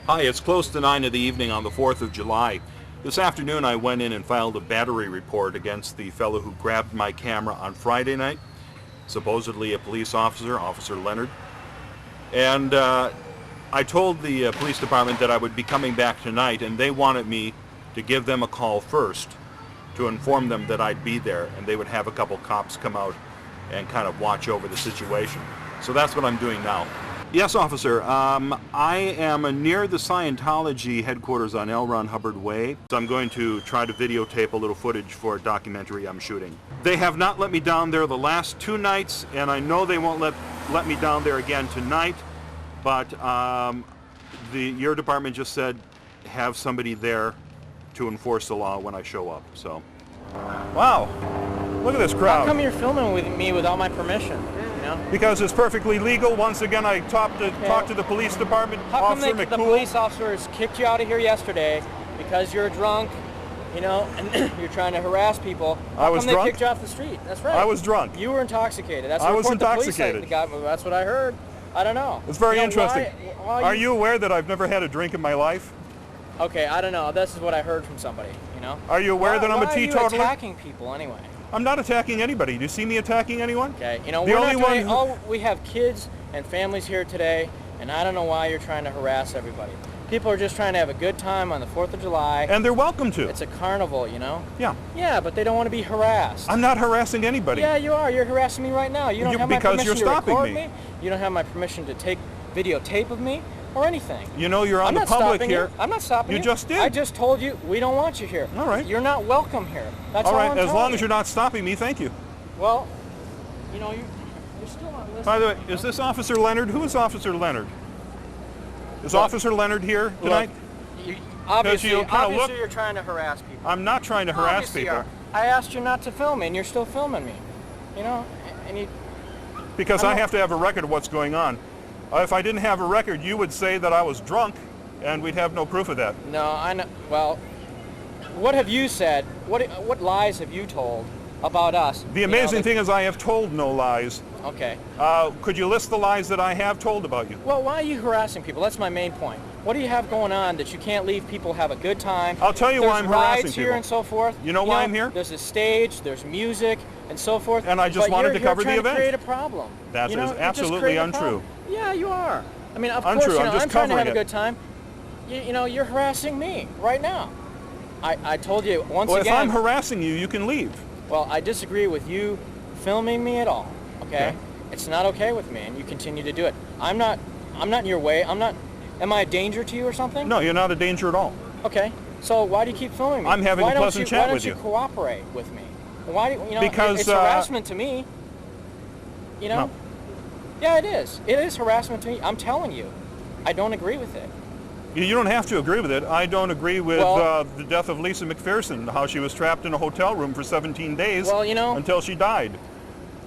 Hi, it's close to 9 in the evening on the 4th of July. This afternoon I went in and filed a battery report against the fellow who grabbed my camera on Friday night, supposedly a police officer, Officer Leonard. And I told the police department that I would be coming back tonight, and they wanted me to give them a call first to inform them that I'd be there, and they would have a couple cops come out and kind of watch over the situation. So that's what I'm doing now. Yes, officer. I am near the Scientology headquarters on Hubbard Way. So I'm going to try to videotape a little footage for a documentary I'm shooting. They have not let me down there the last 2 nights, and I know they won't let me down there again tonight. But your department just said have somebody there to enforce the law when I show up. So, wow, look at this crowd. How come you're filming with me without my permission? Because it's perfectly legal. Once again, I talked to the police department. How come the police officers kicked you out of here yesterday because you're drunk, and you're trying to harass people? I was drunk? They kicked you off the street? That's right. I was drunk. You were intoxicated. That's I was intoxicated. That's what I heard. I don't know. It's very interesting. Are you aware that I've never had a drink in my life? Okay, I don't know. This is what I heard from somebody, Are you aware that I'm a teetotaler? Why are you attacking people anyway? I'm not attacking anybody. Do you see me attacking anyone? Okay, we have kids and families here today, and I don't know why you're trying to harass everybody. People are just trying to have a good time on the 4th of July. And they're welcome to. It's a carnival, Yeah. Yeah, but they don't want to be harassed. I'm not harassing anybody. Yeah, you are. You're harassing me right now. You don't have my permission to record me. You don't have my permission to take videotape of me or anything. You're on the public here. I'm not stopping you. You just did. I just told you we don't want you here. All right. You're not welcome here. That's all right. I'm As long you. as you're not stopping me, thank you. Well, you're still not listening. By the way, is this Officer Leonard? Who is Officer Leonard? Is Officer Leonard here tonight? Obviously, you're trying to harass people. I'm not trying to harass people. I asked you not to film me, and you're still filming me. Because I have to have a record of what's going on. If I didn't have a record, you would say that I was drunk, and we'd have no proof of that. No, I know. Well, what have you said? What lies have you told about us? The amazing thing is I have told no lies. Okay. Could you list the lies that I have told about you? Well, why are you harassing people? That's my main point. What do you have going on that you can't leave people have a good time? I'll tell you why I'm harassing rides people. Here and so forth. You know why I'm here? There's a stage, there's music, and so forth. And I just wanted to cover the event. You're trying to create a problem. That is absolutely untrue. Yeah, you are. I mean, of untrue. course, I'm trying to have a good time. You're harassing me right now. I told you once again. Well, if I'm harassing you, you can leave. Well, I disagree with you filming me at all. Okay? It's not okay with me, and you continue to do it. I'm not in your way. Am I a danger to you or something? No, you're not a danger at all. Okay. So why do you keep filming me? I'm having a pleasant chat with you. Why don't you cooperate with me? Why do because it's harassment to me. No. Yeah, it is. It is harassment to me. I'm telling you. I don't agree with it. You don't have to agree with it. I don't agree with the death of Lisa McPherson, how she was trapped in a hotel room for 17 days until she died.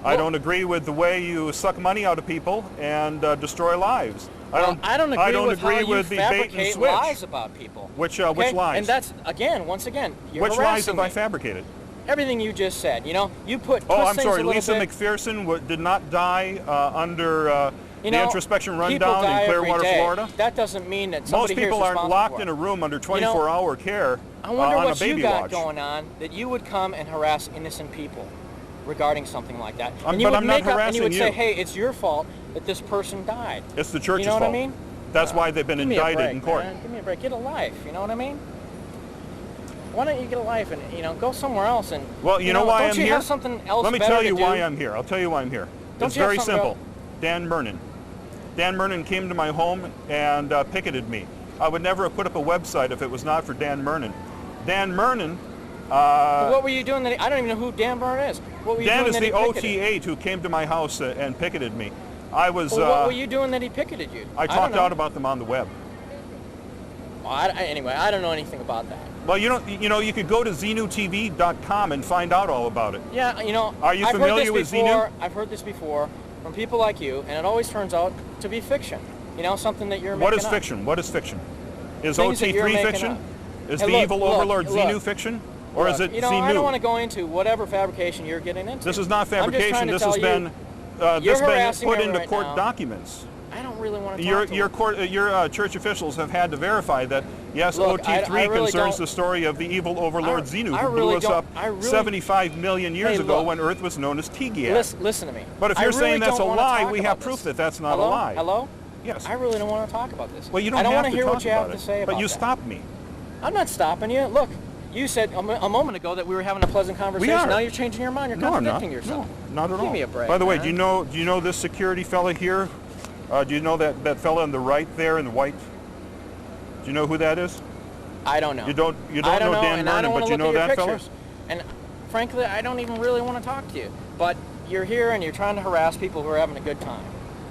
I don't agree with the way you suck money out of people and destroy lives. I don't agree with the how you bait and fabricate switch. lies about people. Which lies? And that's, once again, you're Which lies have me. I fabricated? Everything you just said. You put I'm things sorry, a little Lisa bit. McPherson did not die under the introspection rundown in Clearwater, Florida. That doesn't mean that somebody Most people aren't locked in a room under 24-hour care I wonder on what a baby you got watch. going on that you would come and harass innocent people regarding something like that. But I'm not harassing and you would you. say, hey, it's your fault that this person died. It's the church's fault. fault. You know what I mean? That's why they've been indicted in court. Man. Give me a break. Get a life. You know what I mean? Why don't you get a life and go somewhere else and well, you know why I'm here? Don't you have something else? Let me tell you why I'm here. I'll tell you why I'm here. It's very simple. Dan Mernon. Dan Mernon came to my home and picketed me. I would never have put up a website if it was not for Dan Mernon. Dan Mernon. What were you doing? I don't even know who Dan Mernon is. What were you Dan doing is that the he OT8 who came to my house and picketed me. I was. What were you doing that he picketed you? I talked out about them on the web. Well, anyway, I don't know anything about that. Well, you could go to xenutv.com and find out all about it. Yeah, Are you familiar with Xenu? I've heard this before from people like you, and it always turns out to be fiction. Something that you're making What is up. fiction? What is fiction? Is Things that you're OT3 making fiction? up. Is Hey, the look, evil look, overlord look. Xenu fiction? Or is it Xenu? I don't want to go into whatever fabrication you're getting into. This is not fabrication. This has been put into court documents. I don't really want to talk to him. Your church officials have had to verify that, yes, Look, OT3 I really concerns don't- the story of the evil overlord Xenu, I who really blew us don't- up I really- 75 million years Hey, ago look. when Earth was known as Tigiat. Listen to me. But if I you're really saying that's a don't wanna lie, talk we about have this. proof that that's not Hello? a lie. Hello? Yes. I really don't want to talk about this. Well, you don't I don't have want to hear talk what you have about to it. say about But you that. stopped me. I'm not stopping you. Look, you said a moment ago that we were having a pleasant conversation. are. Now you're changing your mind. You're No, I'm not. contradicting yourself. No, not at all. Give me a break. By the way, man. do you know this security fella here? Do you know that fella on the right there in the white? Do you know who that is? I don't know. You don't I don't know Dan and I Vernon, don't wanna but you look know at your that fella? pictures. And frankly, I don't even really want to talk to you. But you're here and you're trying to harass people who are having a good time.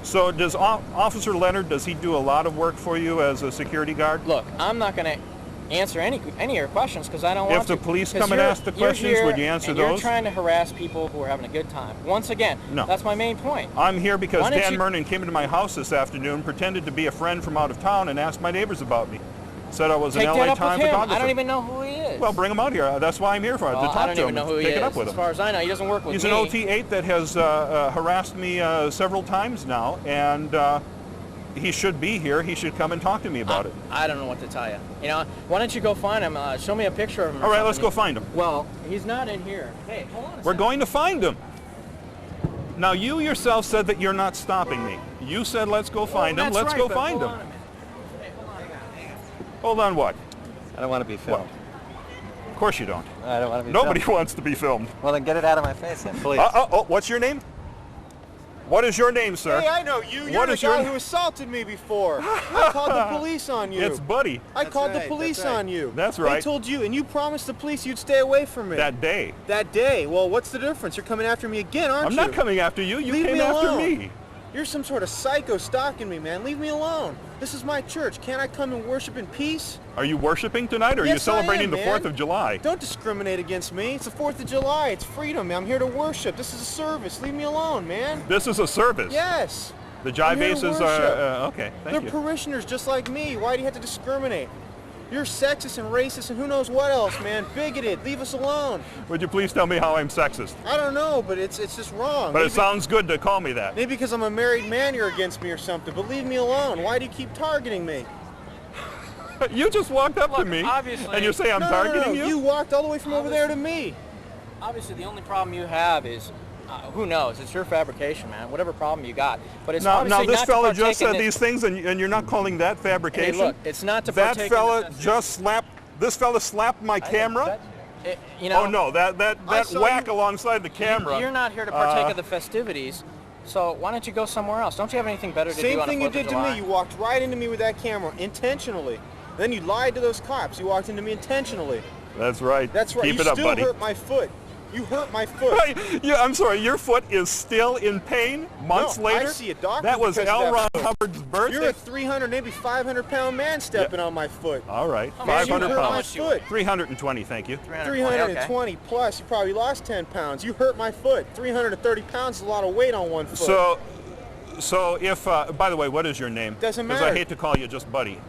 So does Officer Leonard, does he do a lot of work for you as a security guard? Look, I'm not going to answer any of your questions because I don't want to. If the police 'Cause come and you're- ask the you're questions, here would you answer and those? You're trying to harass people who are having a good time. Once again, No. that's my main point. I'm here because Why don't Dan you- Vernon came into my house this afternoon, pretended to be a friend from out of town, and asked my neighbors about me. Said I was Take an that LA up with Times him. photographer. I don't even know who he is. Well, bring him out here. That's why I'm here for Well, to talk I don't to even him. know who he Take is. it up with As him. far as I know, he doesn't work with He's me. an OT8 that has harassed me several times now, and he should be here. He should come and talk to me about it. I don't know what to tell you. You know, why don't you go find him? Show me a picture of him. or All right, let's something. go find him. Well, he's not in here. Hey, hold on a We're second. going to find him. Now, you yourself said that you're not stopping me. You said, let's go find him. That's Let's right, go but find hold him. on a minute. Hey, hold on a minute. Hold on, what? I don't want to be filmed. Of course you don't. I don't want to be Nobody filmed. wants to be filmed. Well, then get it out of my face then, please. Oh, what's your name? What is your name, sir? Hey, I know you. You're What the is your guy n- who assaulted me before. I called the police on you. It's Buddy. I That's called right, the police that's right. on you. That's They right. told you, and you promised the police you'd stay away from me. That day. That day. Well, what's the difference? You're coming after me again, aren't I'm you? not coming after you. You Leave came me after alone. me. You're some sort of psycho stalking me, man. Leave me alone. This is my church. Can't I come and worship in peace? Are you worshiping tonight, or are you Yes, I am, celebrating the man. 4th of July? Don't discriminate against me. It's the 4th of July. It's freedom. I'm here to worship. This is a service. Leave me alone, man. This is a service. Yes. The I'm here to Jive-Aces worship. are... okay, They're thank you. parishioners just like me. Why do you have to discriminate? You're sexist and racist and who knows what else, man. Bigoted. Leave us alone. Would you please tell me how I'm sexist? I don't know, but it's just wrong. But it sounds good to call me that. Maybe because I'm a married man you're against me or something, but leave me alone. Why do you keep targeting me? You just walked up to Look, me, obviously- and you say I'm no, targeting no. you? You walked all the way from over there to me. Obviously, the only problem you have is, who knows? It's your fabrication, man. Whatever problem you got, but it's Now, obviously this not to fella partake just in said this- these things, and you're not calling that fabrication? Hey, look, it's not to That partake fella in this. just slapped. This fella slapped my camera. You know, Oh no, that I saw whack you- alongside the camera. You're not here to partake of the festivities, so why don't you go somewhere else? Don't you have anything better to do Same on the thing you 4th of did to July? me. You walked right into me with that camera intentionally. Then you lied to those cops. You walked into me intentionally. That's right. That's right. Keep you it up, still buddy. hurt my foot. You hurt my foot. Yeah, I'm sorry. Your foot is still in pain months No, later. I see a doctor That was because of L. that Ron foot. Hubbard's birthday. You're a 300, maybe 500-pound man stepping on my foot. All right, How much you 500 hurt? How How pounds. much much you foot? 320, thank you. 320 plus. You probably lost 10 pounds. You hurt my foot. 330 pounds is a lot of weight on one foot. So if, by the way, what is your name? Doesn't Because I matter. hate to call you just Buddy.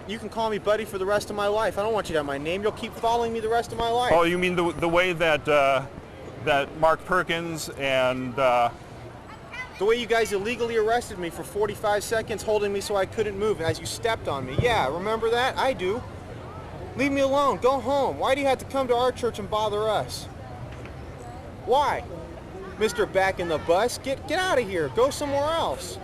You can call me Buddy for the rest of my life. I don't want you to have my name. You'll keep following me the rest of my life. Oh, you mean the way that that Mark Perkins and The way you guys illegally arrested me for 45 seconds, holding me so I couldn't move as you stepped on me. Yeah, remember that? I do. Leave me alone. Go home. Why do you have to come to our church and bother us? Why? Mr. Back in the Bus, get out of here. Go somewhere else.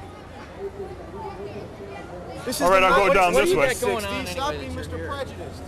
This is All right, the I'll go night- down what this do you way. got going on? 60? Stop Anyways, being you're Mr. here. Prejudiced.